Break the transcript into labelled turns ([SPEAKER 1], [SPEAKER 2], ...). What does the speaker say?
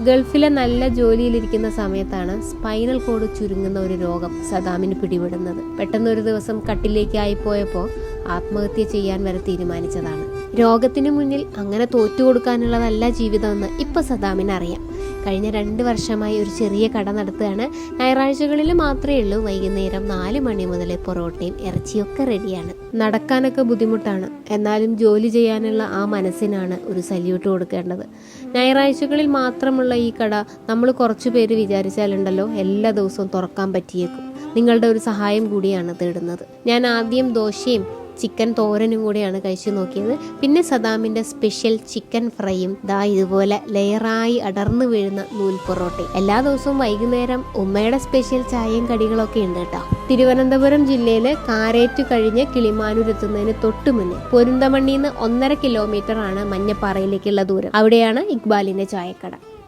[SPEAKER 1] ഗൾഫിലെ നല്ല ജോലിയിലിരിക്കുന്ന സമയത്താണ് സ്പൈനൽ കോഡ് ചുരുങ്ങുന്ന ഒരു രോഗം സദാമിന് പിടിപെടുന്നത്. പെട്ടെന്നൊരു ദിവസം കട്ടിലേക്കായി പോയപ്പോൾ ആത്മഹത്യ ചെയ്യാൻ വരെ തീരുമാനിച്ചതാണ്. രോഗത്തിന് മുന്നിൽ അങ്ങനെ തോറ്റുകൊടുക്കാനുള്ളതല്ല ജീവിതമെന്ന് ഇപ്പൊ സദാമിന് അറിയാം. കഴിഞ്ഞ 2 വർഷമായി ഒരു ചെറിയ കട നടത്തുകയാണ്. ഞായറാഴ്ചകളിൽ മാത്രമേ ഉള്ളൂ വൈകുന്നേരം 4 മണി മുതൽ പൊറോട്ടയും ഇറച്ചിയൊക്കെ റെഡിയാണ്. നടക്കാനൊക്കെ ബുദ്ധിമുട്ടാണ്, എന്നാലും ജോലി ചെയ്യാനുള്ള ആ മനസ്സിനാണ് ഒരു സല്യൂട്ട് കൊടുക്കേണ്ടത്. ഞായറാഴ്ചകളിൽ മാത്രമുള്ള ഈ കട നമ്മൾ കുറച്ചു പേര് വിചാരിച്ചാലുണ്ടല്ലോ എല്ലാ ദിവസവും തുറക്കാൻ പറ്റിയേക്കും. നിങ്ങളുടെ ഒരു സഹായം കൂടിയാണ് തേടുന്നത്. ഞാൻ ആദ്യം ദോശയും ചിക്കൻ തോരനും കൂടെയാണ് കഴിച്ചു നോക്കിയത്. പിന്നെ സദാമിന്റെ സ്പെഷ്യൽ ചിക്കൻ ഫ്രൈയും ദാ ഇതുപോലെ ലെയറായി അടർന്നു വീഴുന്ന നൂൽ പൊറോട്ടയും. എല്ലാ ദിവസവും വൈകുന്നേരം ഉമ്മയുടെ സ്പെഷ്യൽ ചായയും കടികളൊക്കെ ഉണ്ട് കേട്ടോ. തിരുവനന്തപുരം ജില്ലയില് കാരേറ്റ് കഴിഞ്ഞ് കിളിമാനൂർ എത്തുന്നതിന് തൊട്ടു മുന്നേ പൊരുന്തമണ്ണിന്ന് 1.5 കിലോമീറ്റർ ആണ് മഞ്ഞപ്പാറയിലേക്കുള്ള ദൂരം. അവിടെയാണ് ഇക്ബാലിന്റെ ചായക്കട.